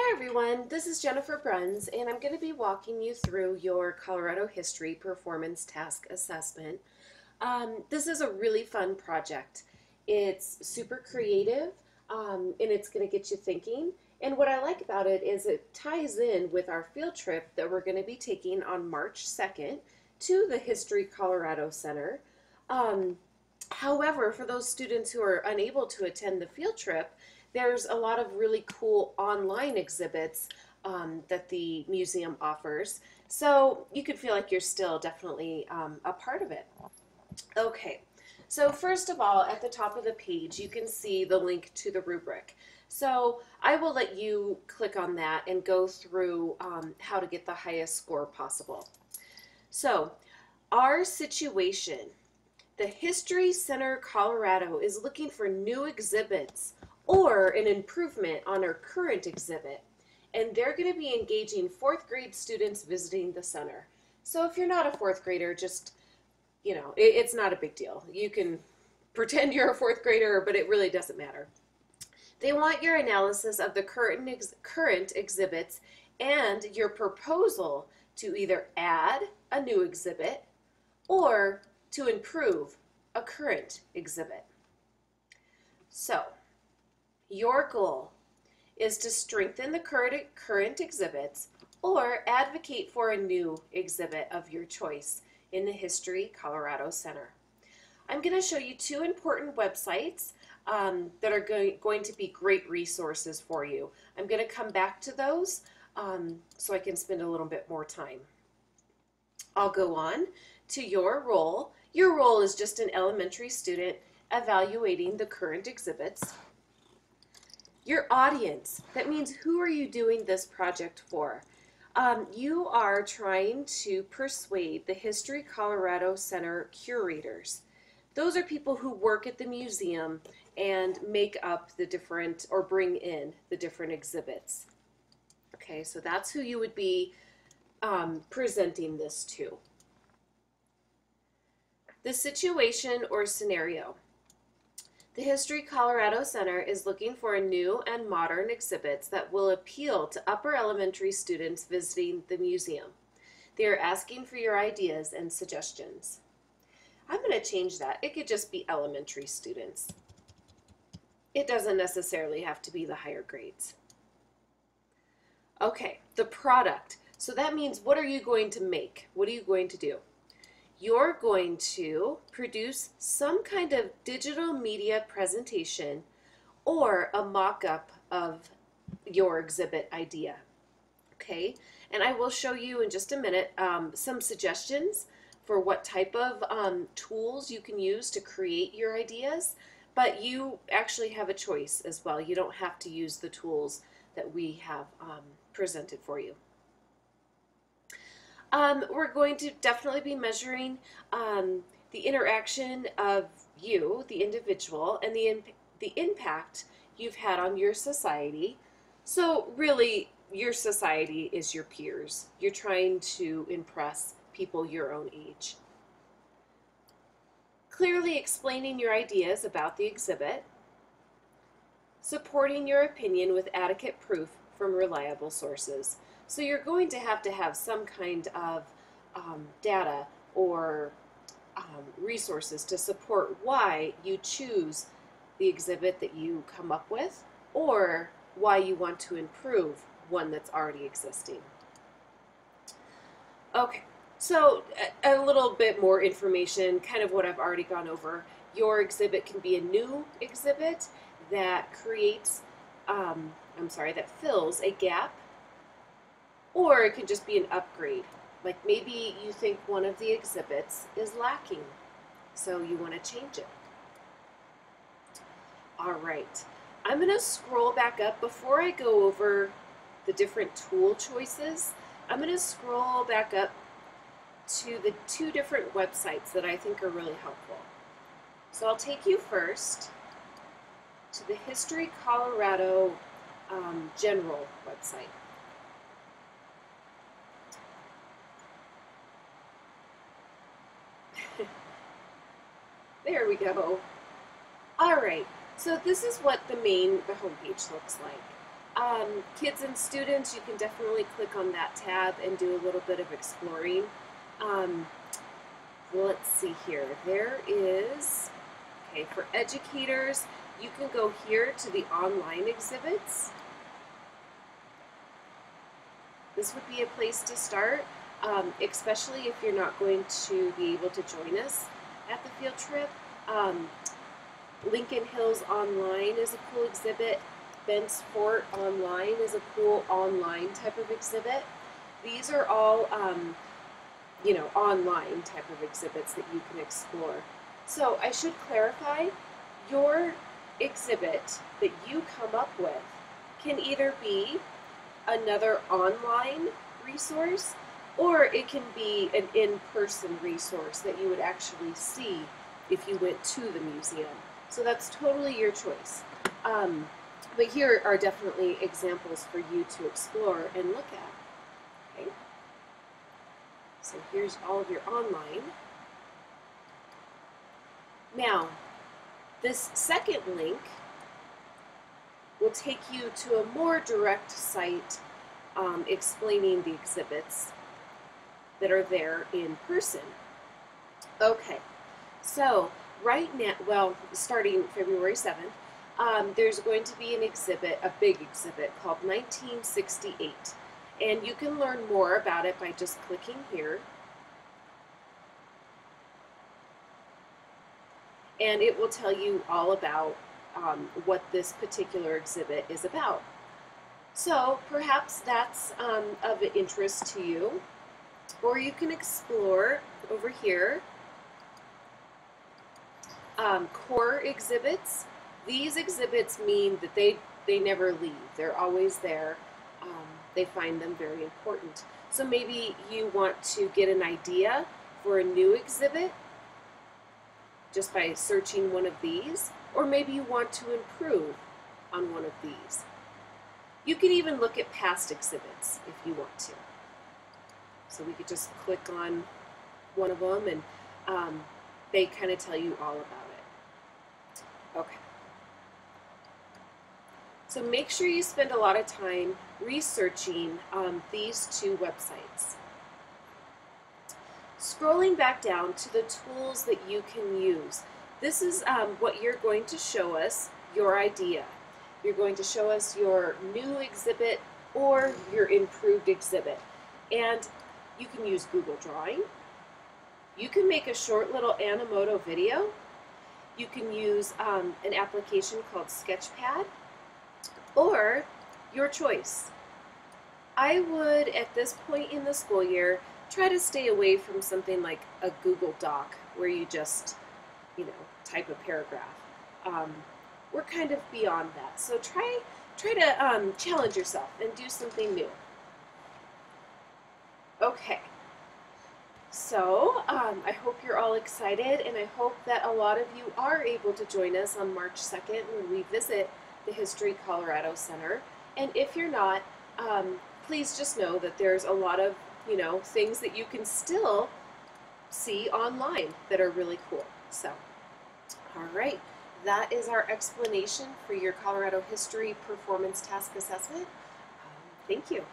Hi everyone, this is Jennifer Bruns and I'm going to be walking you through your Colorado History Performance Task Assessment. This is a really fun project. It's super creative and it's going to get you thinking. And what I like about it is it ties in with our field trip that we're going to be taking on March 2nd to the History Colorado Center. However, for those students who are unable to attend the field trip, there's a lot of really cool online exhibits that the museum offers. So you could feel like you're still definitely a part of it. Okay, so first of all, at the top of the page, you can see the link to the rubric. So I will let you click on that and go through how to get the highest score possible. So our situation, the History Center Colorado is looking for new exhibits or an improvement on our current exhibit. And they're going to be engaging fourth grade students visiting the center. So if you're not a fourth grader, just, it's not a big deal. You can pretend you're a fourth grader, but it really doesn't matter. They want your analysis of the current exhibits and your proposal to either add a new exhibit or to improve a current exhibit. So, your goal is to strengthen the current exhibits or advocate for a new exhibit of your choice in the History Colorado Center. I'm going to show you two important websites that are going to be great resources for you. I'm going to come back to those so I can spend a little bit more time. I'll go on to your role. Your role is just an elementary student evaluating the current exhibits. Your audience, that means who are you doing this project for? You are trying to persuade the History Colorado Center curators. Those are people who work at the museum and make up the different, or bring in the different exhibits. Okay, so that's who you would be presenting this to. The situation or scenario. The History Colorado Center is looking for new and modern exhibits that will appeal to upper elementary students visiting the museum. They are asking for your ideas and suggestions. I'm going to change that. It could just be elementary students. It doesn't necessarily have to be the higher grades. Okay, the product. So that means, what are you going to make? What are you going to do? You're going to produce some kind of digital media presentation or a mock-up of your exhibit idea. Okay, and I will show you in just a minute some suggestions for what type of tools you can use to create your ideas, but you actually have a choice as well. You don't have to use the tools that we have presented for you. We're going to definitely be measuring the interaction of you, the individual, and the impact you've had on your society. So really, your society is your peers. You're trying to impress people your own age. Clearly explaining your ideas about the exhibit. Supporting your opinion with adequate proof from reliable sources. So you're going to have some kind of data or resources to support why you choose the exhibit that you come up with or why you want to improve one that's already existing. Okay, so a little bit more information, kind of what I've already gone over. Your exhibit can be a new exhibit that creates, that fills a gap, or it could just be an upgrade. Like maybe you think one of the exhibits is lacking, so you want to change it. All right, I'm going to scroll back up. Before I go over the different tool choices, I'm going to scroll back up to the two different websites that I think are really helpful. So I'll take you first to the History Colorado General website. There we go. All right, so this is what the homepage looks like. Kids and students, you can definitely click on that tab and do a little bit of exploring. Um, let's see here. There is, okay, for educators, you can go here to the online exhibits. This would be a place to start, especially if you're not going to be able to join us at the field trip. Lincoln Hills Online is a cool exhibit. Bent's Fort Online is a cool online type of exhibit. These are all, online type of exhibits that you can explore. So I should clarify, your exhibit that you come up with can either be another online resource, or it can be an in-person resource that you would actually see if you went to the museum. So that's totally your choice. But here are definitely examples for you to explore and look at. Okay. So here's all of your online. Now, this second link will take you to a more direct site explaining the exhibits that are there in person. Okay, so right now, well, starting February 7th, there's going to be an exhibit, a big exhibit called 1968. And you can learn more about it by just clicking here. And it will tell you all about what this particular exhibit is about. So perhaps that's of interest to you. Or you can explore over here core exhibits. These exhibits mean that they never leave. They're always there. They find them very important. So maybe you want to get an idea for a new exhibit just by searching one of these, or maybe you want to improve on one of these. You can even look at past exhibits if you want to. So we could just click on one of them and they kind of tell you all about it. Okay. So make sure you spend a lot of time researching these two websites. Scrolling back down to the tools that you can use. This is what you're going to show us, your idea. You're going to show us your new exhibit or your improved exhibit. And you can use Google Drawing. You can make a short little Animoto video. You can use an application called Sketchpad, or your choice. I would, at this point in the school year, try to stay away from something like a Google Doc where you just, type a paragraph. We're kind of beyond that. So try to challenge yourself and do something new. Okay. So I hope you're all excited, and I hope that a lot of you are able to join us on March 2nd when we visit the History Colorado Center. And if you're not, please just know that there's a lot of things that you can still see online that are really cool. So, all right, that is our explanation for your Colorado History Performance Task Assessment. Thank you.